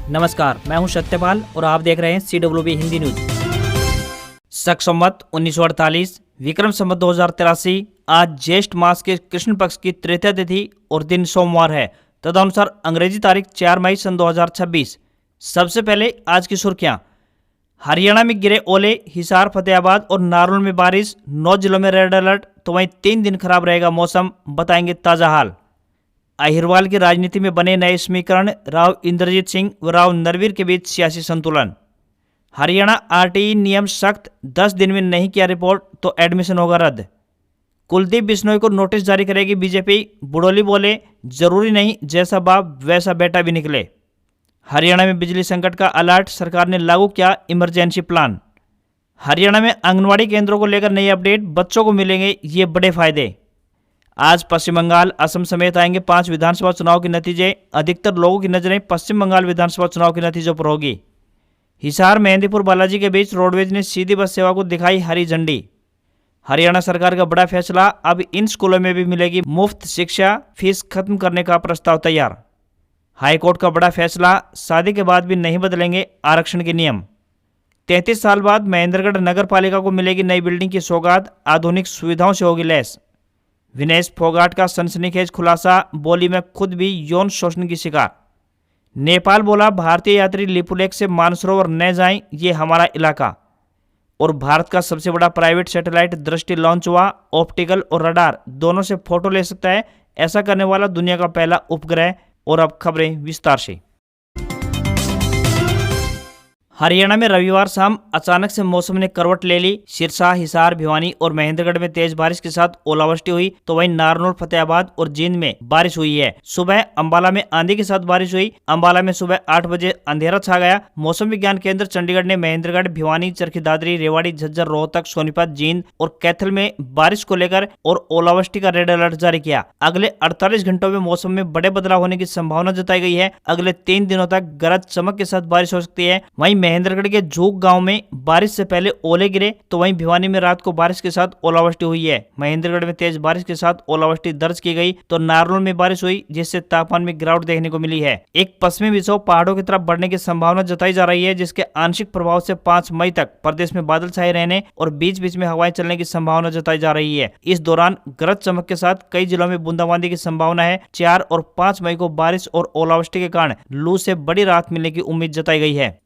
नमस्कार, मैं हूं सत्यपाल और आप देख रहे हैं CWB हिंदी न्यूज। शक संवत 1948 विक्रम संवत 2083 आज ज्येष्ठ मास के कृष्ण पक्ष की तृतीया तिथि और दिन सोमवार है। तदनुसार अंग्रेजी तारीख 4 मई सन 2026। सबसे पहले आज की सुर्खियां। हरियाणा में गिरे ओले, हिसार, फतेहाबाद और नारनौल में बारिश, 9 जिलों में रेड अलर्ट, तो वहीं 3 दिन खराब रहेगा मौसम, बताएंगे ताजा हाल। अहिरवाल की राजनीति में बने नए समीकरण, राव इंद्रजीत सिंह व राव नरवीर के बीच सियासी संतुलन। हरियाणा आरटीई नियम सख्त, 10 दिन में नहीं किया रिपोर्ट तो एडमिशन होगा रद्द। कुलदीप बिश्नोई को नोटिस जारी करेगी बीजेपी, बुड़ोली बोले जरूरी नहीं जैसा बाप वैसा बेटा भी निकले। हरियाणा में बिजली संकट का अलर्ट, सरकार ने लागू किया इमरजेंसी प्लान। हरियाणा में आंगनवाड़ी केंद्रों को लेकर नई अपडेट, बच्चों को मिलेंगे ये बड़े फायदे। आज पश्चिम बंगाल, असम समेत आएंगे 5 विधानसभा चुनाव के नतीजे। अधिकतर लोगों की नजरें पश्चिम बंगाल विधानसभा चुनाव के नतीजों पर होगी। हिसार मेहंदीपुर बालाजी के बीच रोडवेज ने सीधी बस सेवा को दिखाई हरी झंडी। हरियाणा सरकार का बड़ा फैसला, अब इन स्कूलों में भी मिलेगी मुफ्त शिक्षा, फीस खत्म करने का प्रस्ताव तैयार। हाईकोर्ट का बड़ा फैसला, शादी के बाद भी नहीं बदलेंगे आरक्षण के नियम। 33 साल बाद महेंद्रगढ़ नगर पालिका को मिलेगी नई बिल्डिंग की सौगात, आधुनिक सुविधाओं से होगी लैस। विनेश फोगाट का सनसनीखेज खुलासा, बोली में खुद भी यौन शोषण की शिकार। नेपाल बोला भारतीय यात्री लिपुलेख से मानसरोवर न जाएं, ये हमारा इलाका। और भारत का सबसे बड़ा प्राइवेट सैटेलाइट दृष्टि लॉन्च हुआ, ऑप्टिकल और रडार दोनों से फोटो ले सकता है। ऐसा करने वाला दुनिया का पहला उपग्रह। और अब खबरें विस्तार से। हरियाणा में रविवार शाम अचानक से मौसम ने करवट ले ली। सिरसा, हिसार, भिवानी और महेंद्रगढ़ में तेज बारिश के साथ ओलावृष्टि हुई, तो वहीं नारनौल, फतेहाबाद और जींद में बारिश हुई है। सुबह अंबाला में आंधी के साथ बारिश हुई। अंबाला में सुबह 8 बजे अंधेरा छा गया। मौसम विज्ञान केंद्र चंडीगढ़ ने महेंद्रगढ़, भिवानी, चरखी दादरी, रेवाड़ी, झज्जर, रोहतक, सोनीपत, जींद और कैथल में बारिश को लेकर और ओलावृष्टि का रेड अलर्ट जारी किया। अगले 48 घंटों में मौसम में बड़े बदलाव होने की संभावना जताई गई है। अगले 3 दिनों तक गरज चमक के साथ बारिश हो सकती है। वहीं महेंद्रगढ़ के झूक गांव में बारिश से पहले ओले गिरे, तो वहीं भिवानी में रात को बारिश के साथ ओलावृष्टि हुई है। महेंद्रगढ़ में तेज बारिश के साथ ओलावृष्टि दर्ज की गई, तो नारनौल में बारिश हुई, जिससे तापमान में गिरावट देखने को मिली है। एक पश्चिमी विक्षोभ पहाड़ों की तरफ बढ़ने की संभावना जताई जा रही है, जिसके आंशिक प्रभाव से 5 मई तक प्रदेश में बादल छाए रहने और बीच बीच में हवाएं चलने की संभावना जताई जा रही है। इस दौरान गरज चमक के साथ कई जिलों में बूंदाबांदी की संभावना है। 4 और 5 मई को बारिश और ओलावृष्टि के कारण लू से बड़ी राहत मिलने की उम्मीद जताई गई है।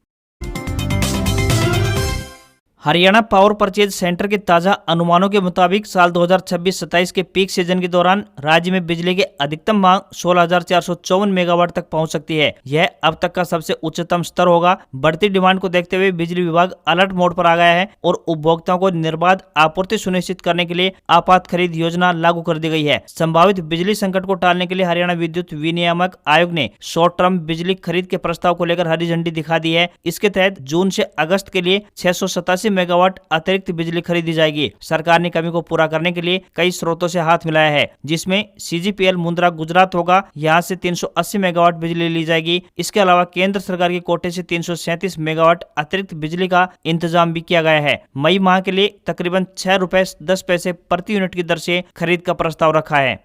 हरियाणा पावर परचेज सेंटर के ताजा अनुमानों के मुताबिक साल 2026-27 के पीक सीजन के दौरान राज्य में बिजली की अधिकतम मांग 16,454 मेगावाट तक पहुंच सकती है। यह अब तक का सबसे उच्चतम स्तर होगा। बढ़ती डिमांड को देखते हुए बिजली विभाग अलर्ट मोड पर आ गया है और उपभोक्ताओं को निर्बाध आपूर्ति सुनिश्चित करने के लिए आपात खरीद योजना लागू कर दी गई है। संभावित बिजली संकट को टालने के लिए हरियाणा विद्युत विनियामक आयोग ने शॉर्ट टर्म बिजली खरीद के प्रस्ताव को लेकर हरी झंडी दिखा दी है। इसके तहत जून से अगस्त के लिए 687 मेगावाट अतिरिक्त बिजली खरीदी जाएगी। सरकार ने कमी को पूरा करने के लिए कई स्रोतों से हाथ मिलाया है, जिसमें CGPL मुंद्रा गुजरात होगा। यहां से 380 मेगावाट बिजली ली जाएगी। इसके अलावा केंद्र सरकार के कोटे से 337 मेगावाट अतिरिक्त बिजली का इंतजाम भी किया गया है। मई माह के लिए तकरीबन 6 रुपए 10 पैसे प्रति यूनिट की दर से खरीद का प्रस्ताव रखा है।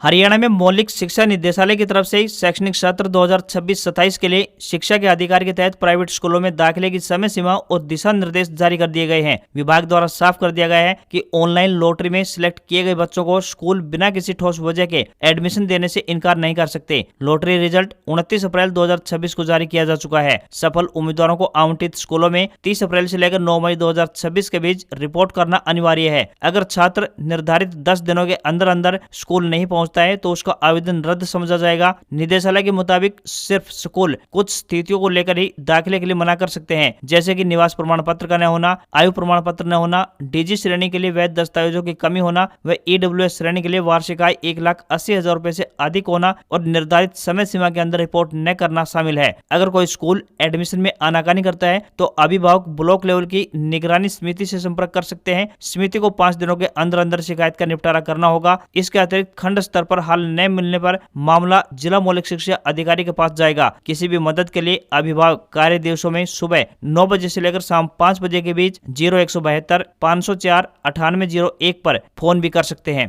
हरियाणा में मौलिक शिक्षा निदेशालय की तरफ से शैक्षणिक सत्र 2026-27 के लिए शिक्षा के अधिकार के तहत प्राइवेट स्कूलों में दाखिले की समय सीमा और दिशा निर्देश जारी कर दिए गए हैं। विभाग द्वारा साफ कर दिया गया है कि ऑनलाइन लॉटरी में सिलेक्ट किए गए बच्चों को स्कूल बिना किसी ठोस वजह के एडमिशन देने से इनकार नहीं कर सकते। लॉटरी रिजल्ट 29 अप्रैल 2026 को जारी किया जा चुका है। सफल उम्मीदवारों को आवंटित स्कूलों में 30 अप्रैल से लेकर 9 मई 2026 के बीच रिपोर्ट करना अनिवार्य है। अगर छात्र निर्धारित 10 दिनों के अंदर अंदर स्कूल नहीं पहुंचता है तो उसका आवेदन रद्द समझा जाएगा। निदेशालय के मुताबिक सिर्फ स्कूल कुछ स्थितियों को लेकर ही दाखिले के लिए मना कर सकते हैं, जैसे कि निवास प्रमाण पत्र का न होना, आयु प्रमाण पत्र न होना, DG श्रेणी के लिए वैध दस्तावेजों की कमी होना व EWS श्रेणी के लिए वार्षिक आय 1,80,000 रुपए से अधिक होना और निर्धारित समय सीमा के अंदर रिपोर्ट न करना शामिल है। अगर कोई स्कूल एडमिशन में आनाकानी करता है तो अभिभावक ब्लॉक लेवल की निगरानी समिति से संपर्क कर सकते हैं। समिति को 5 दिनों के अंदर अंदर शिकायत का निपटारा करना होगा। इसके अतिरिक्त खंड स्तर पर हल न मिलने पर मामला जिला मौलिक शिक्षा अधिकारी के पास जाएगा। किसी भी मदद के लिए अभिभावक कार्य दिवसों में सुबह 9 बजे से लेकर शाम 5 बजे के बीच 0172 504 9801 पर फोन भी कर सकते हैं।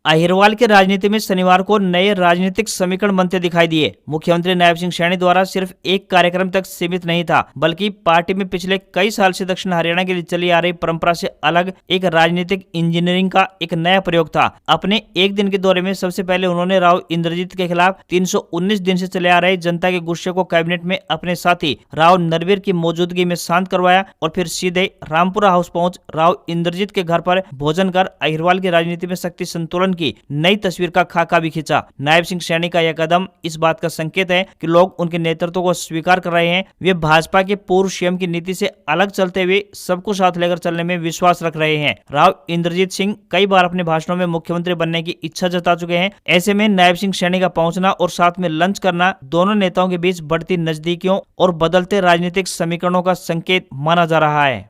अहिरवाल की राजनीति में शनिवार को नए राजनीतिक समीकरण बनते दिखाई दिए। मुख्यमंत्री नायब सिंह सैनी द्वारा सिर्फ एक कार्यक्रम तक सीमित नहीं था, बल्कि पार्टी में पिछले कई साल से दक्षिण हरियाणा के लिए चली आ रही परंपरा से अलग एक राजनीतिक इंजीनियरिंग का एक नया प्रयोग था। अपने एक दिन के दौरे में सबसे पहले उन्होंने राव इंद्रजीत के खिलाफ 319 दिन से चले आ रहे जनता के गुस्से को कैबिनेट में अपने साथी राव नरवीर की मौजूदगी में शांत करवाया और फिर सीधे रामपुरा हाउस पहुंच राव इंद्रजीत के घर पर भोजन कर अहिरवाल की राजनीति में शक्ति संतुलन की नई तस्वीर का खाका भी खींचा। नायब सिंह सैनी का यह कदम इस बात का संकेत है कि लोग उनके नेतृत्व को स्वीकार कर रहे हैं। वे भाजपा के पूर्व सीएम की नीति से अलग चलते हुए सबको साथ लेकर चलने में विश्वास रख रहे हैं। राव इंद्रजीत सिंह कई बार अपने भाषणों में मुख्यमंत्री बनने की इच्छा जता चुके हैं। ऐसे में नायब सिंह सैनी का पहुंचना और साथ में लंच करना दोनों नेताओं के बीच बढ़ती नजदीकियों और बदलते राजनीतिक समीकरणों का संकेत माना जा रहा है।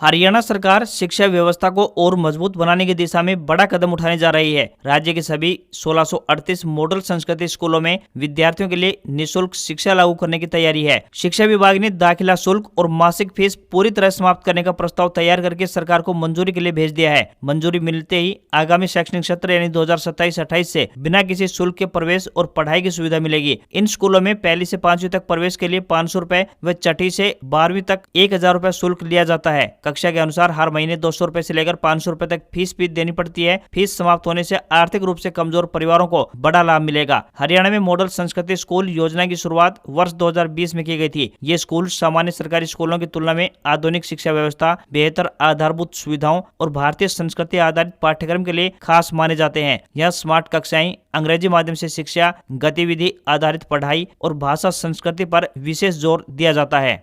हरियाणा सरकार शिक्षा व्यवस्था को और मजबूत बनाने की दिशा में बड़ा कदम उठाने जा रही है। राज्य के सभी 1638 मॉडल संस्कृति स्कूलों में विद्यार्थियों के लिए निःशुल्क शिक्षा लागू करने की तैयारी है। शिक्षा विभाग ने दाखिला शुल्क और मासिक फीस पूरी तरह समाप्त करने का प्रस्ताव तैयार करके सरकार को मंजूरी के लिए भेज दिया है। मंजूरी मिलते ही आगामी शैक्षणिक सत्र यानी 2027-28 से बिना किसी शुल्क के प्रवेश और पढ़ाई की सुविधा मिलेगी। इन स्कूलों में पहली से 5वीं तक प्रवेश के लिए 500 रुपए व छठी से 12वीं तक 1000 रुपए शुल्क लिया जाता है। कक्षा के अनुसार हर महीने 200 रुपए से लेकर 500 रुपए तक फीस भी देनी पड़ती है। फीस समाप्त होने से आर्थिक रूप से कमजोर परिवारों को बड़ा लाभ मिलेगा। हरियाणा में मॉडल संस्कृति स्कूल योजना की शुरुआत वर्ष 2020 में की गई थी। ये स्कूल सामान्य सरकारी स्कूलों की तुलना में आधुनिक शिक्षा व्यवस्था, बेहतर आधारभूत सुविधाओं और भारतीय संस्कृति आधारित पाठ्यक्रम के लिए खास माने जाते हैं। यह स्मार्ट कक्षाएं, अंग्रेजी माध्यम से शिक्षा, गतिविधि आधारित पढ़ाई और भाषा संस्कृति पर विशेष जोर दिया जाता है।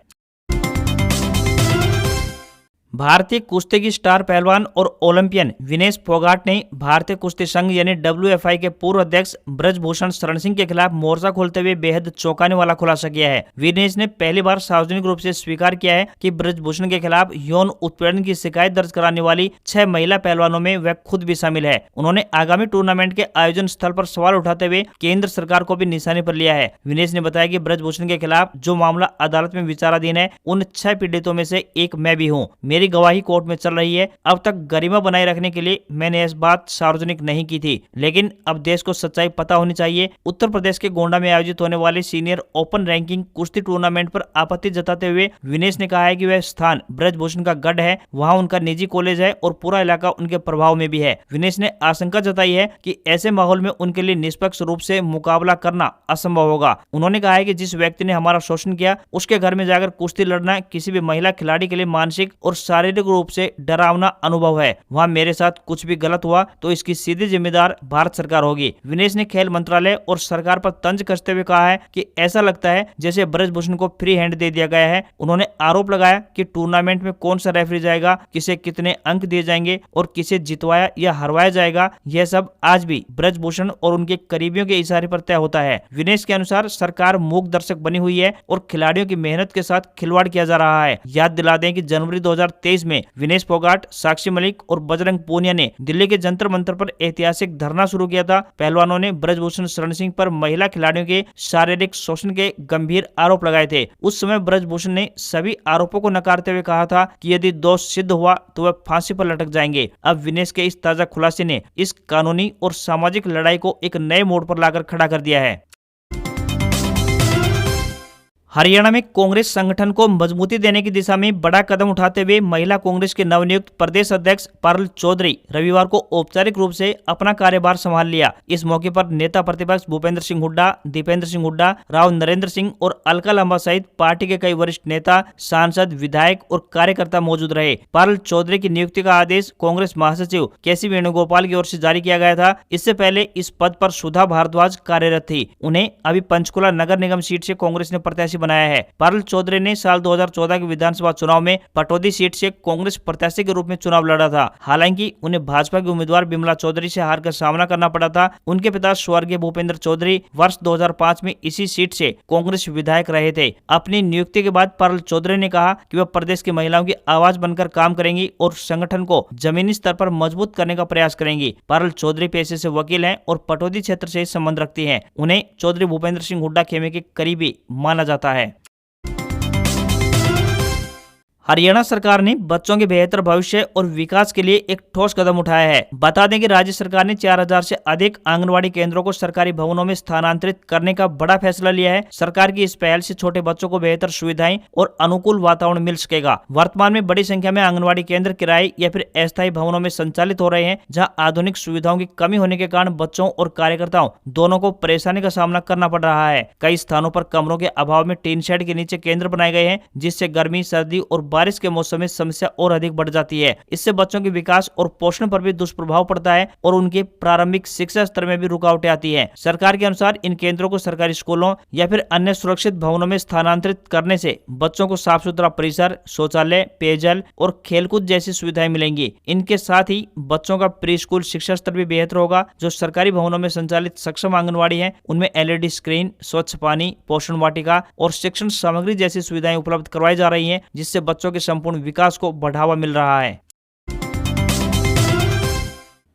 भारतीय कुश्ती की स्टार पहलवान और ओलंपियन विनेश फोगाट ने भारतीय कुश्ती संघ यानी WFI के पूर्व अध्यक्ष ब्रजभूषण शरण सिंह के खिलाफ मोर्चा खोलते हुए बेहद चौंकाने वाला खुलासा किया है। विनेश ने पहली बार सार्वजनिक रूप से स्वीकार किया है कि ब्रजभूषण के खिलाफ यौन उत्पीड़न की शिकायत दर्ज कराने वाली 6 महिला पहलवानों में वह खुद भी शामिल है। उन्होंने आगामी टूर्नामेंट के आयोजन स्थल पर सवाल उठाते हुए केंद्र सरकार को भी निशाने पर लिया है। विनेश ने बताया कि ब्रजभूषण के खिलाफ जो मामला अदालत में विचाराधीन है, उन 6 पीड़ितों में से एक मैं भी हूँ। मेरी गवाही कोर्ट में चल रही है। अब तक गरिमा बनाए रखने के लिए मैंने इस बात सार्वजनिक नहीं की थी, लेकिन अब देश को सच्चाई पता होनी चाहिए। उत्तर प्रदेश के गोंडा में आयोजित होने वाले सीनियर ओपन रैंकिंग कुश्ती टूर्नामेंट पर आपत्ति जताते हुए विनेश ने कहा है कि वह स्थान ब्रजभूषण का गढ़ है, वहां उनका निजी कॉलेज है और पूरा इलाका उनके प्रभाव में भी है। विनेश ने आशंका जताई है कि ऐसे माहौल में उनके लिए निष्पक्ष रूप से मुकाबला करना असंभव होगा। उन्होंने कहा है कि जिस व्यक्ति ने हमारा शोषण किया, उसके घर में जाकर कुश्ती लड़ना किसी भी महिला खिलाड़ी के लिए मानसिक और शारीरिक रूप से डरावना अनुभव है। वहां मेरे साथ कुछ भी गलत हुआ तो इसकी सीधी जिम्मेदार भारत सरकार होगी। विनेश ने खेल मंत्रालय और सरकार पर तंज कसते हुए कहा है कि ऐसा लगता है जैसे ब्रजभूषण को फ्री हैंड दे दिया गया है। उन्होंने आरोप लगाया कि टूर्नामेंट में कौन सा रेफरी जाएगा, किसे कितने अंक दिए जाएंगे और किसे जितवाया या हरवाया जाएगा, यह सब आज भी ब्रजभूषण और उनके करीबियों के इशारे पर तय होता है। विनेश के अनुसार सरकार मूक दर्शक बनी हुई है और खिलाड़ियों की मेहनत के साथ खिलवाड़ किया जा रहा है। याद दिला दें कि जनवरी 2023 में विनेश फोगाट, साक्षी मलिक और बजरंग पूनिया ने दिल्ली के जंतर मंतर पर ऐतिहासिक धरना शुरू किया था। पहलवानों ने ब्रजभूषण शरण सिंह पर महिला खिलाड़ियों के शारीरिक शोषण के गंभीर आरोप लगाए थे। उस समय ब्रजभूषण ने सभी आरोपों को नकारते हुए कहा था कि यदि दोष सिद्ध हुआ तो वह फांसी पर लटक जाएंगे। अब विनेश के इस ताजा खुलासे ने इस कानूनी और सामाजिक लड़ाई को एक नए मोड़ पर लाकर खड़ा कर दिया है। हरियाणा में कांग्रेस संगठन को मजबूती देने की दिशा में बड़ा कदम उठाते हुए महिला कांग्रेस के नवनियुक्त प्रदेश अध्यक्ष पारुल चौधरी रविवार को औपचारिक रूप से अपना कार्यभार संभाल लिया। इस मौके पर नेता प्रतिपक्ष भूपेंद्र सिंह हुड्डा, दीपेंद्र सिंह हुड्डा, राव नरेंद्र सिंह और अलका लांबा सहित पार्टी के कई वरिष्ठ नेता, सांसद, विधायक और कार्यकर्ता मौजूद रहे। पारुल चौधरी की नियुक्ति का आदेश कांग्रेस महासचिव केसी वेणुगोपाल की ओर से जारी किया गया था। इससे पहले इस पद पर सुधा भारद्वाज कार्यरत थी। उन्हें अभी पंचकुला नगर निगम सीट से कांग्रेस ने प्रत्याशी बनाया है। पारुल चौधरी ने साल 2014 के विधानसभा चुनाव में पटौदी सीट से कांग्रेस प्रत्याशी के रूप में चुनाव लड़ा था। हालांकि उन्हें भाजपा की उम्मीदवार बिमला चौधरी से हार का सामना करना पड़ा था। उनके पिता स्वर्गीय भूपेंद्र चौधरी वर्ष 2005 में इसी सीट से कांग्रेस विधायक रहे थे। अपनी नियुक्ति के बाद पारुल चौधरी ने कहा कि वह प्रदेश की महिलाओं की आवाज बनकर काम करेंगी और संगठन को जमीनी स्तर पर मजबूत करने का प्रयास करेंगी। पारुल चौधरी पेशे से वकील हैं और पटौदी क्षेत्र से संबंध रखती हैं। उन्हें चौधरी भूपेंद्र सिंह हुड्डा खेमे के करीबी माना जाता है। हरियाणा सरकार ने बच्चों के बेहतर भविष्य और विकास के लिए एक ठोस कदम उठाया है। बता दें कि राज्य सरकार ने 4000 से अधिक आंगनवाड़ी केंद्रों को सरकारी भवनों में स्थानांतरित करने का बड़ा फैसला लिया है। सरकार की इस पहल से छोटे बच्चों को बेहतर सुविधाएं और अनुकूल वातावरण मिल सकेगा। वर्तमान में बड़ी संख्या में आंगनवाड़ी केंद्र किराए या फिर अस्थायी भवनों में संचालित हो रहे हैं, जहां आधुनिक सुविधाओं की कमी होने के कारण बच्चों और कार्यकर्ताओं दोनों को परेशानी का सामना करना पड़ रहा है। कई स्थानों पर कमरों के अभाव में टीन शेड के नीचे केंद्र बनाए गए हैं, जिससे गर्मी, सर्दी और बारिश के मौसम में समस्या और अधिक बढ़ जाती है। इससे बच्चों के विकास और पोषण पर भी दुष्प्रभाव पड़ता है और उनके प्रारंभिक शिक्षा स्तर में भी रुकावटें आती है। सरकार के अनुसार इन केंद्रों को सरकारी स्कूलों या फिर अन्य सुरक्षित भवनों में स्थानांतरित करने से बच्चों को साफ सुथरा परिसर, शौचालय, पेयजल और खेलकूद जैसी सुविधाएं मिलेंगी। इनके साथ ही बच्चों का प्री स्कूल शिक्षा स्तर भी बेहतर होगा। जो सरकारी भवनों में संचालित सक्षम आंगनवाड़ी है, उनमें LED स्क्रीन, स्वच्छ पानी, पोषण वाटिका और शिक्षण सामग्री जैसी सुविधाएं उपलब्ध करवाई जा रही हैं, जिससे बच्चों के संपूर्ण विकास को बढ़ावा मिल रहा है।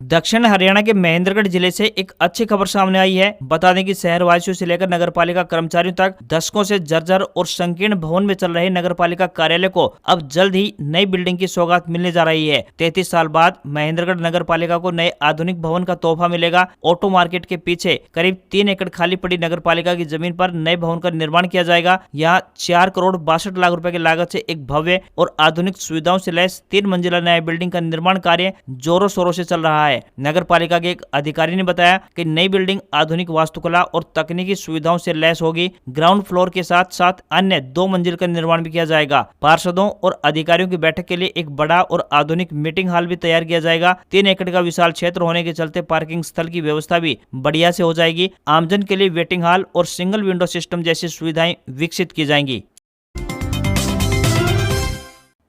दक्षिण हरियाणा के महेंद्रगढ़ जिले से एक अच्छी खबर सामने आई है। बता दें कि शहरवासियों से लेकर नगरपालिका कर्मचारियों तक दशकों से जर्जर और संकीर्ण भवन में चल रहे नगरपालिका कार्यालय को अब जल्द ही नई बिल्डिंग की सौगात मिलने जा रही है। 33 साल बाद महेंद्रगढ़ नगरपालिका को नए आधुनिक भवन का तोहफा मिलेगा। ऑटो मार्केट के पीछे करीब 3 एकड़ खाली पड़ी नगरपालिका की जमीन पर नए भवन का निर्माण किया जाएगा। यहाँ 4 करोड़ 62 लाख रुपए की लागत से एक भव्य और आधुनिक सुविधाओं से लैस 3 मंजिला नया बिल्डिंग का निर्माण कार्य जोरों शोरों से चल रहा है। नगर पालिका के एक अधिकारी ने बताया कि नई बिल्डिंग आधुनिक वास्तुकला और तकनीकी सुविधाओं से लैस होगी। ग्राउंड फ्लोर के साथ साथ अन्य 2 मंजिल का निर्माण भी किया जाएगा। पार्षदों और अधिकारियों की बैठक के लिए एक बड़ा और आधुनिक मीटिंग हॉल भी तैयार किया जाएगा। 3 एकड़ का विशाल क्षेत्र होने के चलते पार्किंग स्थल की व्यवस्था भी बढ़िया से हो जाएगी। आमजन के लिए वेटिंग हॉल और सिंगल विंडो सिस्टम जैसी सुविधाएं विकसित की जाएंगी।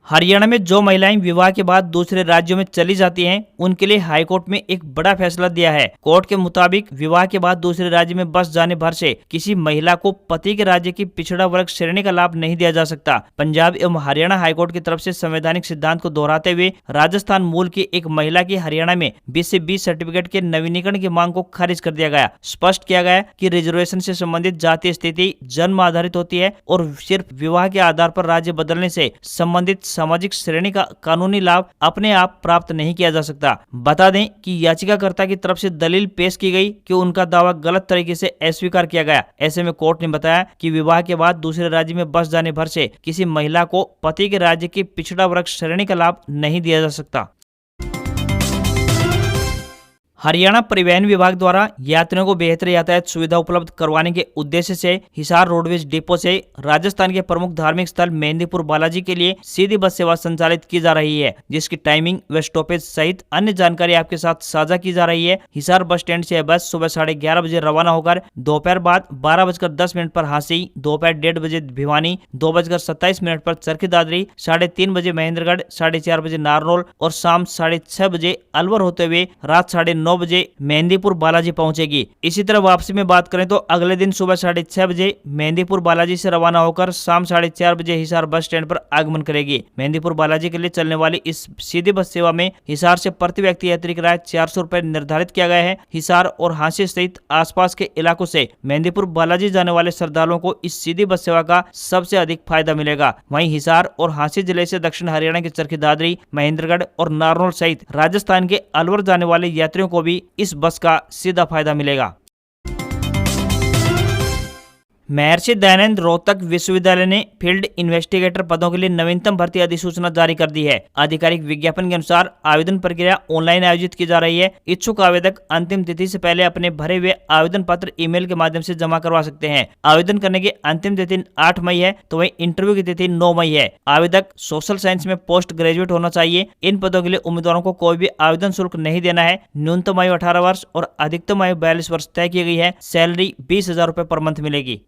हरियाणा में जो महिलाएं विवाह के बाद दूसरे राज्यों में चली जाती हैं, उनके लिए हाईकोर्ट में एक बड़ा फैसला दिया है। कोर्ट के मुताबिक विवाह के बाद दूसरे राज्य में बस जाने भर से किसी महिला को पति के राज्य की पिछड़ा वर्ग श्रेणी का लाभ नहीं दिया जा सकता। पंजाब एवं हरियाणा हाईकोर्ट की तरफ से संवैधानिक सिद्धांत को दोहराते हुए राजस्थान मूल की एक महिला की हरियाणा में 20 से 20 सर्टिफिकेट के नवीनीकरण की मांग को खारिज कर दिया गया। स्पष्ट किया गया कि रिजर्वेशन से संबंधित जातीय स्थिति जन्म आधारित होती है और सिर्फ विवाह के आधार पर राज्य बदलने से संबंधित सामाजिक श्रेणी का कानूनी लाभ अपने आप प्राप्त नहीं किया जा सकता। बता दें कि याचिकाकर्ता की तरफ से दलील पेश की गई कि उनका दावा गलत तरीके से अस्वीकार किया गया। ऐसे में कोर्ट ने बताया कि विवाह के बाद दूसरे राज्य में बस जाने भर से किसी महिला को पति के राज्य की पिछड़ा वर्ग श्रेणी का लाभ नहीं दिया जा सकता। हरियाणा परिवहन विभाग द्वारा यात्रियों को बेहतर यातायात सुविधा उपलब्ध करवाने के उद्देश्य से हिसार रोडवेज डिपो से राजस्थान के प्रमुख धार्मिक स्थल मेहंदीपुर बालाजी के लिए सीधी बस सेवा संचालित की जा रही है, जिसकी टाइमिंग व स्टॉपेज सहित अन्य जानकारी आपके साथ साझा की जा रही है। हिसार बस स्टैंड से यह बस सुबह 11:30 बजे रवाना होकर दोपहर बाद 12:10 पर हांसी, दोपहर 1:30 बजे भिवानी, 2:27 पर चरखी दादरी, 3:30 बजे महेंद्रगढ़, 4:30 बजे नारनौल और शाम 6:30 बजे अलवर होते हुए रात 9:30 बजे मेहंदीपुर बालाजी पहुंचेगी। इसी तरह वापसी में बात करें तो अगले दिन सुबह 6:30 बजे मेहंदीपुर बालाजी से रवाना होकर शाम 4:30 बजे हिसार बस स्टैंड पर आगमन करेगी। मेहंदीपुर बालाजी के लिए चलने वाली इस सीधी बस सेवा में हिसार से प्रति व्यक्ति यात्री किराया 400 रुपए निर्धारित किया गया है। हिसार और हांसी सहित आसपास के इलाकों से मेहंदीपुर बालाजी जाने वाले श्रद्धालुओं को इस सीधी बस सेवा का सबसे अधिक फायदा मिलेगा। वहीं हिसार और हांसी जिले से दक्षिण हरियाणा के चरखी दादरी, महेंद्रगढ़ और नारनौल सहित राजस्थान के अलवर जाने वाले यात्रियों को भी इस बस का सीधा फायदा मिलेगा। महर्षि दयानंद रोहतक विश्वविद्यालय ने फील्ड इन्वेस्टिगेटर पदों के लिए नवीनतम भर्ती अधिसूचना जारी कर दी है। आधिकारिक विज्ञापन के अनुसार आवेदन प्रक्रिया ऑनलाइन आयोजित की जा रही है। इच्छुक आवेदक अंतिम तिथि से पहले अपने भरे हुए आवेदन पत्र ईमेल के माध्यम से जमा करवा सकते हैं। आवेदन करने की अंतिम तिथि 8 मई है, तो वहीं इंटरव्यू की तिथि 9 मई है। आवेदक सोशल साइंस में पोस्ट ग्रेजुएट होना चाहिए। इन पदों के लिए उम्मीदवारों को कोई भी आवेदन शुल्क नहीं देना है। न्यूनतम आयु 18 वर्ष और अधिकतम आयु 42 वर्ष तय की गई है। सैलरी 20,000 रुपए पर मंथ मिलेगी।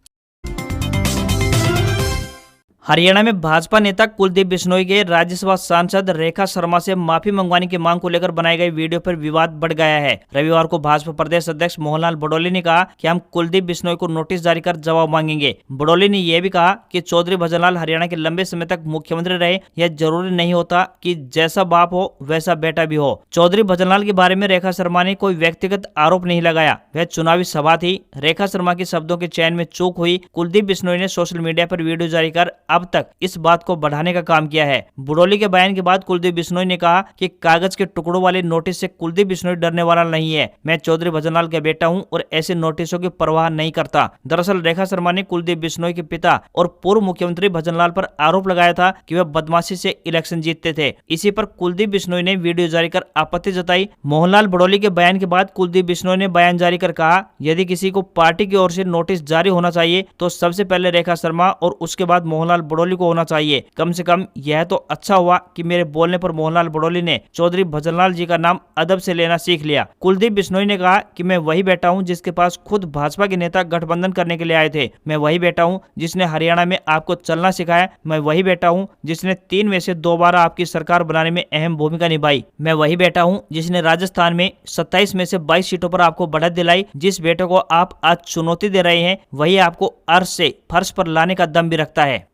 हरियाणा में भाजपा नेता कुलदीप बिश्नोई के राज्यसभा सांसद रेखा शर्मा से माफी मंगवाने की मांग को लेकर बनाए गए वीडियो पर विवाद बढ़ गया है। रविवार को भाजपा प्रदेश अध्यक्ष मोहनलाल बडोली ने कहा कि हम कुलदीप बिश्नोई को नोटिस जारी कर जवाब मांगेंगे। बडोली ने यह भी कहा कि चौधरी भजनलाल हरियाणा के लंबे समय तक मुख्यमंत्री रहे। यह जरूरी नहीं होता कि जैसा बाप हो वैसा बेटा भी हो। चौधरी भजनलाल के बारे में रेखा शर्मा ने कोई व्यक्तिगत आरोप नहीं लगाया। वह चुनावी सभा थी। रेखा शर्मा के शब्दों के चयन में चूक हुई। कुलदीप बिश्नोई ने सोशल मीडिया पर वीडियो जारी कर अब तक इस बात को बढ़ाने का काम किया है। बड़ोली के बयान के बाद कुलदीप बिश्नोई ने कहा कि कागज के टुकड़ों वाले नोटिस से कुलदीप बिश्नोई डरने वाला नहीं है। मैं चौधरी भजनलाल का बेटा हूं और ऐसे नोटिसों की परवाह नहीं करता। दरअसल रेखा शर्मा ने कुलदीप बिश्नोई के पिता और पूर्व मुख्यमंत्री भजनलाल पर आरोप लगाया था कि वे बदमाशी से इलेक्शन जीतते थे। इसी पर कुलदीप बिश्नोई ने वीडियो जारी कर आपत्ति जताई। मोहनलाल बड़ोली के बयान के बाद कुलदीप बिश्नोई ने बयान जारी कर कहा, यदि किसी को पार्टी की ओर से नोटिस जारी होना चाहिए तो सबसे पहले रेखा शर्मा और उसके बाद मोहनलाल बड़ोली को होना चाहिए। कम से कम यह तो अच्छा हुआ कि मेरे बोलने पर मोहनलाल बड़ोली ने चौधरी भजनलाल जी का नाम अदब से लेना सीख लिया। कुलदीप बिश्नोई ने कहा कि मैं वही बेटा हूं जिसके पास खुद भाजपा के नेता गठबंधन करने के लिए आए थे। मैं वही बेटा हूं जिसने हरियाणा में आपको चलना सिखाया। मैं वही बेटा हूं जिसने 3 में से 2 बार आपकी सरकार बनाने में अहम भूमिका निभाई। मैं वही बेटा हूं जिसने राजस्थान में 27 में से 22 सीटों पर आपको बढ़त दिलाई। जिस बेटे को आप आज चुनौती दे रहे हैं वही आपको अर्श से फर्श पर लाने का दम भी रखता है।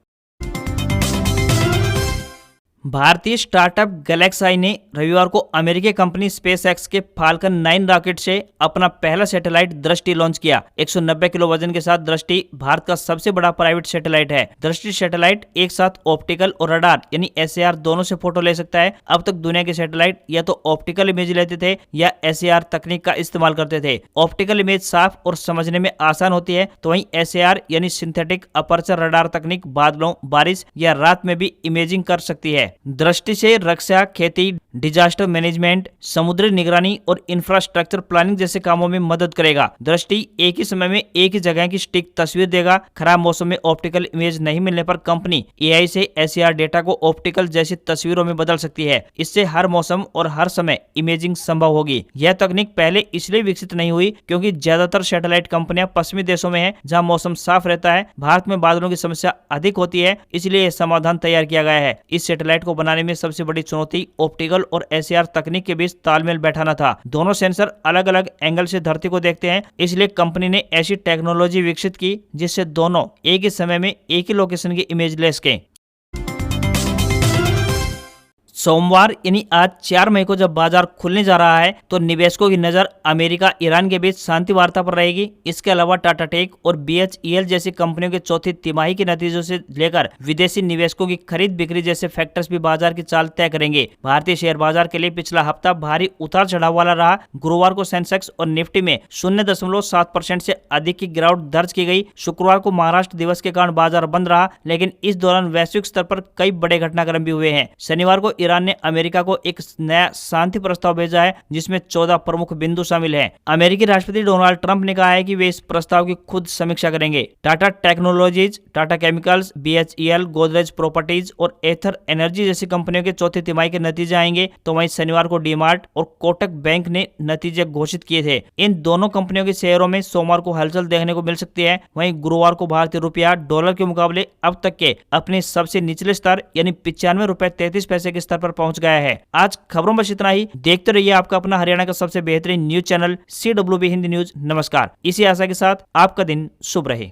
भारतीय स्टार्टअप गैलेक्साई ने रविवार को अमेरिकी कंपनी स्पेसएक्स के फाल्कन 9 रॉकेट से अपना पहला सैटेलाइट दृष्टि लॉन्च किया। 190 किलो वजन के साथ दृष्टि भारत का सबसे बड़ा प्राइवेट सैटेलाइट है। दृष्टि सैटेलाइट एक साथ ऑप्टिकल और रडार यानी SAR दोनों से फोटो ले सकता है। अब तक दुनिया के सैटेलाइट या तो ऑप्टिकल इमेज लेते थे या SAR तकनीक का इस्तेमाल करते थे। ऑप्टिकल इमेज साफ और समझने में आसान होती है, तो वहीं SAR यानी सिंथेटिक अपर्चर रडार तकनीक बादलों, बारिश या रात में भी इमेजिंग कर सकती है। दृष्टि से रक्षा, खेती, डिजास्टर मैनेजमेंट, समुद्री निगरानी और इंफ्रास्ट्रक्चर प्लानिंग जैसे कामों में मदद करेगा। दृष्टि एक ही समय में एक ही जगह की सटीक तस्वीर देगा। खराब मौसम में ऑप्टिकल इमेज नहीं मिलने पर कंपनी AI से SAR डेटा को ऑप्टिकल जैसी तस्वीरों में बदल सकती है। इससे हर मौसम और हर समय इमेजिंग संभव होगी। यह तकनीक पहले इसलिए विकसित नहीं हुई क्योंकि ज्यादातर सैटेलाइट कंपनियां पश्चिमी देशों में है जहां मौसम साफ रहता है। भारत में बादलों की समस्या अधिक होती है, इसलिए यह समाधान तैयार किया गया है। इस सैटेलाइट को बनाने में सबसे बड़ी चुनौती ऑप्टिकल और SAR तकनीक के बीच तालमेल बैठाना था। दोनों सेंसर अलग अलग एंगल से धरती को देखते हैं, इसलिए कंपनी ने ऐसी टेक्नोलॉजी विकसित की जिससे दोनों एक ही समय में एक ही लोकेशन की इमेज ले सकें। सोमवार यानी आज 4 मई को जब बाजार खुलने जा रहा है तो निवेशकों की नजर अमेरिका ईरान के बीच शांति वार्ता पर रहेगी। इसके अलावा टाटा टेक और BHEL जैसी कंपनियों के चौथी तिमाही के नतीजों से लेकर विदेशी निवेशकों की खरीद बिक्री जैसे फैक्टर्स भी बाजार की चाल तय करेंगे। भारतीय शेयर बाजार के लिए पिछला हफ्ता भारी उतार चढ़ाव वाला रहा। गुरुवार को सेंसेक्स और निफ्टी में 0.7% से अधिक की गिरावट दर्ज की गई। शुक्रवार को महाराष्ट्र दिवस के कारण बाजार बंद रहा, लेकिन इस दौरान वैश्विक स्तर पर कई बड़े घटनाक्रम भी हुए हैं। शनिवार को ईरान ने अमेरिका को एक नया शांति प्रस्ताव भेजा है जिसमें 14 प्रमुख बिंदु शामिल हैं। अमेरिकी राष्ट्रपति डोनाल्ड ट्रंप ने कहा है कि वे इस प्रस्ताव की खुद समीक्षा करेंगे। Tata technologies, Tata chemicals, BHEL, Godrej properties और एथर एनर्जी जैसी कंपनियों के चौथी तिमाही के नतीजे आएंगे। तो वहीं शनिवार को डीमार्ट और कोटक बैंक ने नतीजे घोषित किए थे। इन दोनों कंपनियों के शेयरों में सोमवार को हलचल देखने को मिल सकती है। वहीं गुरुवार को भारतीय रुपया डॉलर के मुकाबले अब तक के अपने सबसे निचले स्तर यानी 95 रुपए 33 पैसे के स्तर पर पहुंच गया है। आज खबरों में इतना ही। देखते रहिए आपका अपना हरियाणा का सबसे बेहतरीन news channel CWB Hindi news. नमस्कार। इसी आशा के साथ आपका दिन शुभ रहे।